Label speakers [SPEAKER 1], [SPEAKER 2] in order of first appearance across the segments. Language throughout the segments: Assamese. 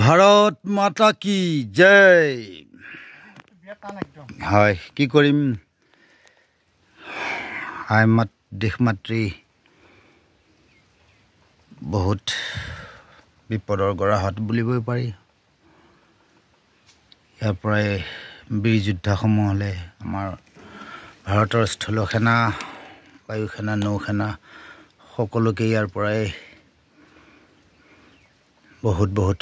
[SPEAKER 1] ভাৰত মাতা কি জয়। হয় কি কৰিম, দেশ মাতৃ বহুত বিপদৰ গৰাহত বুলিবই পাৰি। ইয়াৰ পৰাই বীৰ যোদ্ধাসমূহলে আমাৰ ভাৰতৰ স্থল সেনা, বায়ু সেনা, নৌ সেনা সকলোকে ইয়াৰ পৰাই বহুত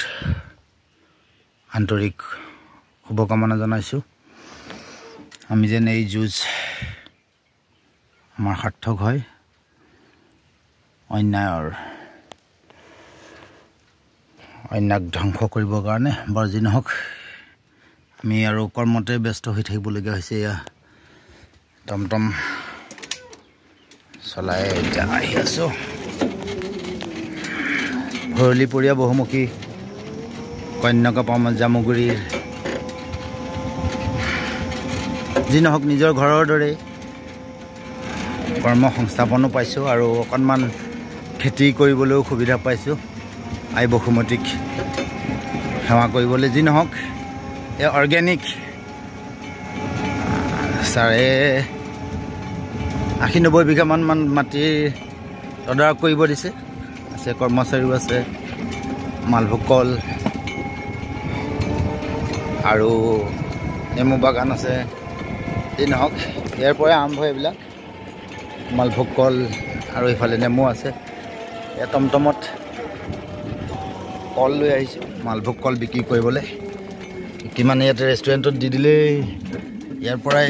[SPEAKER 1] আন্তৰিক শুভকামনা জনাইছোঁ। আমি যেন এই যুঁজ আমাৰ সাৰ্থক হয়, অন্যায়ক ধ্বংস কৰিবৰ কাৰণে। বাৰু যি নহওক, আমি আৰু কৰ্মতে ব্যস্ত হৈ থাকিবলগীয়া হৈছে। এয়া টমটম চলাই এতিয়া আহি আছোঁ। ভৰলীপৰীয়া বহুমুখী কন্যাকা জামুগুৰিৰ যি নহওক নিজৰ ঘৰৰ দৰে কৰ্ম সংস্থাপনো পাইছোঁ আৰু অকণমান খেতি কৰিবলৈও সুবিধা পাইছোঁ। আই বসুমতীক সেৱা কৰিবলৈ যি নহওক, এই অৰ্গেনিক 80-90 বিঘামান মাটি তদাৰক কৰিব দিছে। আছে কৰ্মচাৰীও আছে, মালভোগ কল আৰু নেমু বাগান আছে। যি নহওক, ইয়াৰ পৰাই আৰম্ভ এইবিলাক। মালভোগ কল আৰু এইফালে নেমু আছে। এয়া টমটমত কল লৈ আহিছোঁ, মালভোগ কল বিক্ৰী কৰিবলৈ। কিমান ইয়াতে ৰেষ্টুৰেণ্টত দি দিলেই ইয়াৰ পৰাই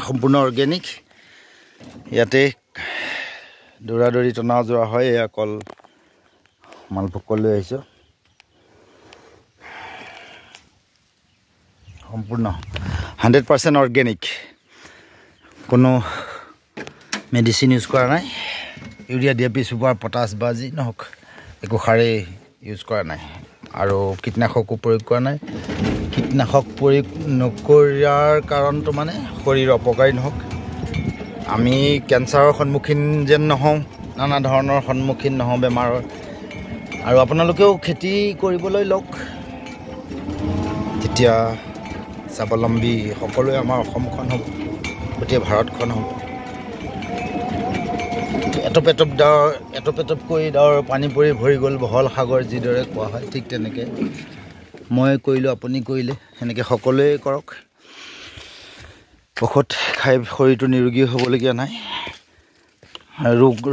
[SPEAKER 1] সম্পূৰ্ণ অৰ্গেনিক। ইয়াতে দৌৰা-দৌৰি টনা যোৰা হয়। এয়া কল, মালভোগ কল লৈ আহিছোঁ, সম্পূৰ্ণ 100% অৰ্গেনিক। কোনো মেডিচিন ইউজ কৰা নাই, ইউৰিয়া, DAP, ছুপাৰ, পটাছ বা যি নহওক একো সাৰেই ইউজ কৰা নাই আৰু কীটনাশকো প্ৰয়োগ কৰা নাই। কীটনাশক প্ৰয়োগ নকৰাৰ কাৰণটো মানে শৰীৰ অপকাৰী নহওক, আমি কেঞ্চাৰৰ সন্মুখীন যেন নহওঁ, নানা ধৰণৰ সন্মুখীন নহওঁ বেমাৰৰ। আৰু আপোনালোকেও খেতি কৰিবলৈ লওক, তেতিয়া স্বাৱলম্বী সকলোৱে আমাৰ অসমখন হ'ব, গোটেই ভাৰতখন হ'ব। এটপ-এটপকৈ ডাৱৰ পানী পৰি ভৰি গ'ল বহল সাগৰ, যিদৰে কোৱা হয়, ঠিক তেনেকৈ মই কৰিলোঁ, আপুনি কৰিলে, সেনেকৈ সকলোৱে কৰক। ঔষধ খাই শৰীৰটো নিৰোগী হ'বলগীয়া নাই,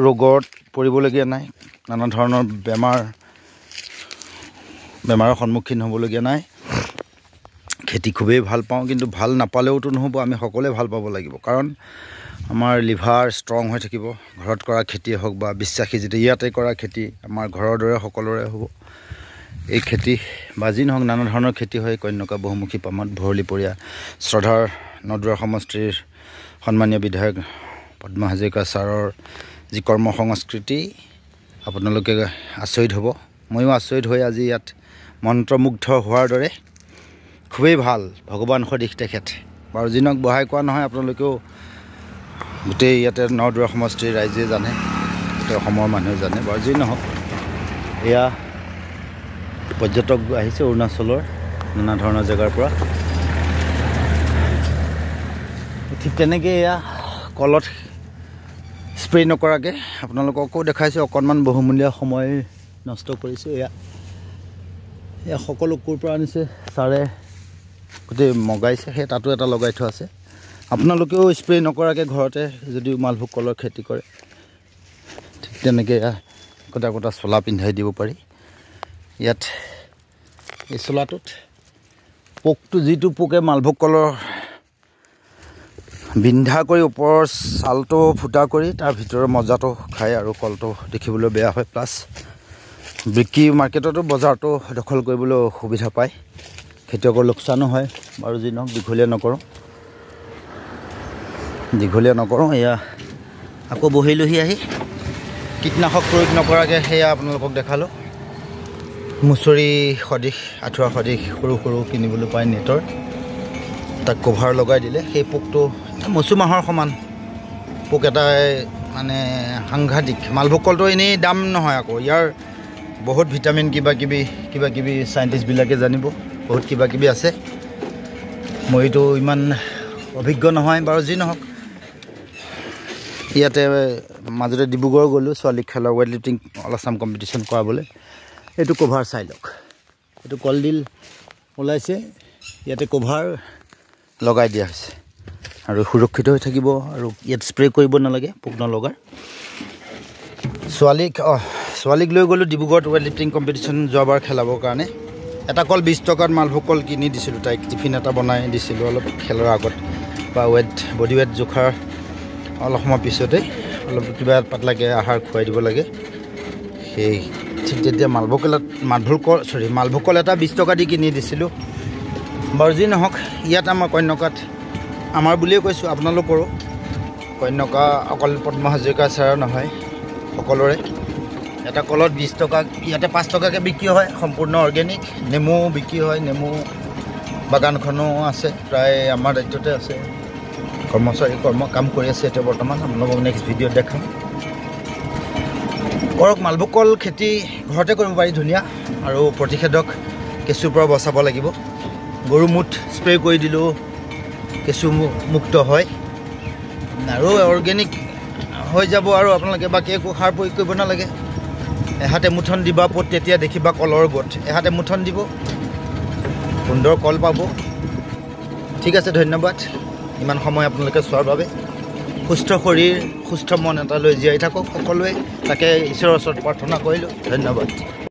[SPEAKER 1] ৰোগত পৰিবলগীয়া নাই, নানা ধৰণৰ বেমাৰৰ সন্মুখীন হ'বলগীয়া নাই। খেতি খুবেই ভাল পাওঁ, কিন্তু ভাল নাপালেওতো নহ'ব, আমি সকলোৱে ভাল পাব লাগিব। কাৰণ আমাৰ লিভাৰ ষ্ট্ৰং হৈ থাকিব। ঘৰত কৰা খেতিয়ে হওক বা বিশ্বাসী যেতিয়া ইয়াতে কৰা খেতি আমাৰ ঘৰৰ দৰে সকলোৰে হ'ব। এই খেতি বা যি নহওক নানা ধৰণৰ খেতি হয়। কন্যাকা বহুমুখী পামত ভৰলীপৰীয়া শ্ৰদ্ধাৰ নদুৱাৰ সমষ্টিৰ সন্মানীয় বিধায়ক পদ্ম হাজৰিকা ছাৰৰ যি কৰ্ম সংস্কৃতি, আপোনালোকে আচৰিত হ'ব। ময়ো আচৰিত হৈ আজি ইয়াত মন্ত্ৰমুগ্ধ হোৱাৰ দৰে। খুবেই ভাল, ভগৱান সদৃশ তেখেত। বাৰু যি নহওক, বহাই কোৱা নহয়, আপোনালোকেও গোটেই ইয়াতে নদুৱাৰ সমষ্টিৰ ৰাইজে জানে, গোটেই অসমৰ মানুহে জানে। বাৰু যি নহওক, এয়া পৰ্যটক আহিছে অৰুণাচলৰ নানা ধৰণৰ জেগাৰ পৰা। ঠিক তেনেকৈ এয়া কলত স্প্ৰে নকৰাকৈ আপোনালোককো দেখাইছোঁ। অকণমান বহুমূলীয়া সময় নষ্ট কৰিছোঁ। এয়া সকলো ক'ৰ পৰা আনিছে ছাৰে গোটেই মগাইছে, সেই তাতো এটা লগাই থোৱা আছে। আপোনালোকেও স্প্ৰে নকৰাকৈ ঘৰতে যদিও মালভোগ কলৰ খেতি কৰে, ঠিক তেনেকৈ একোটা চোলা পিন্ধাই দিব পাৰি। ইয়াত এই চোলাটোত পোকটো, যিটো পোকে মালভোগ কলৰ বিন্ধা কৰি ওপৰৰ ছালটো ফুটা কৰি তাৰ ভিতৰৰ মজাটো খায় আৰু কলটো দেখিবলৈ বেয়া হয়। প্লাছ বিক্ৰী মাৰ্কেটতো বজাৰটো দখল কৰিবলৈ সুবিধা পায়, খেতিয়কৰ লোকচানো হয়। বাৰু যি নহওক, দীঘলীয়া নকৰোঁ। এয়া আকৌ বহিলোহি আহি, কীটনাশক প্ৰয়োগ নকৰাকৈ সেয়া আপোনালোকক দেখালোঁ। মুচৰি সদৃশ, আঁঠুৱা সদৃশ সৰু কিনিবলৈ পায় নেটৰ, তাক কভাৰ লগাই দিলে সেই পোকটো মচুমাহৰ সমান পোক এটাই মানে সাংঘাতিক। মালভোগ কলটো এনেই দাম নহয়, আকৌ ইয়াৰ বহুত ভিটামিন কিবা কিবি সাইন্টিষ্টবিলাকে জানিব বহুত কিবা কিবি আছে মইতো ইমান অভিজ্ঞ নহয় বাৰু যি নহওক ইয়াতে মাজতে ডিব্ৰুগড় গ'লোঁ ছোৱালীক খেলৰ weight lifting all Assam competition কৰাবলৈ এইটো কভাৰ চাই লওক এইটো কলডিল ওলাইছে ইয়াতে কভাৰ লগাই দিয়া হৈছে আৰু সুৰক্ষিত হৈ থাকিব আৰু ইয়াত স্প্ৰে কৰিব নালাগে পোক নলগাৰ ছোৱালীক লৈ গ'লোঁ ডিব্ৰুগড়ত ৱেইট লিফটিং কম্পিটিশ্যন যোৱাবাৰ খেলাবৰ কাৰণে এটা কল 20 টকাত মালভোগ কল কিনি দিছিলোঁ তাইক টিফিন এটা বনাই দিছিলোঁ অলপ খেলৰ আগত বা বডি ৱেইট জোখাৰ অলপ সময় পিছতে অলপ কিবা পাতলাকৈ আহাৰ খুৱাই দিব লাগে সেই ঠিক তেতিয়া মালভোগ কল এটা 20 টকা দি কিনি দিছিলোঁ বাৰু যি নহওক ইয়াত আমাৰ কন্যকাত আমাৰ বুলিয়ে কৈছোঁ আপোনালোকৰো কন্যকা অকল পদ্ম হাজৰিকা ছাৰৰ নহয় সকলোৰে এটা কলত 20 টকা ইয়াতে 5 টকাকৈ বিক্ৰী হয় সম্পূৰ্ণ অৰ্গেনিক নেমু বিক্ৰী হয় নেমু বাগানখনো আছে প্ৰায় আমাৰ দায়িত্বতে আছে কৰ্মচাৰী কাম কৰি আছে এতিয়া বৰ্তমান আপোনালোকক নেক্সট ভিডিঅ'ত দেখাম কৰক মালভোগ কল খেতি ঘৰতে কৰিব পাৰি ধুনীয়া আৰু প্ৰতিষেধক কেঁচুৰ পৰা বচাব লাগিব গৰু মুঠ স্প্ৰে কৰি দিলেও কেঁচু মুক্ত হয় আৰু অৰ্গেনিক হৈ যাব আৰু আপোনালোকে বাকী একো সাৰ প্ৰয়োগ কৰিব নালাগে এহাতে মুঠন দিবা পত তেতিয়া দেখিবা কলৰ গোট এহাতে মুঠন দিব সুন্দৰ কল পাব ঠিক আছে ধন্যবাদ ইমান সময় আপোনালোকে চোৱাৰ বাবে সুস্থ শৰীৰ সুস্থ মন এটা লৈ জীয়াই থাকক সকলোৱে তাকে ঈশ্বৰৰ ওচৰত প্ৰাৰ্থনা কৰিলোঁ ধন্যবাদ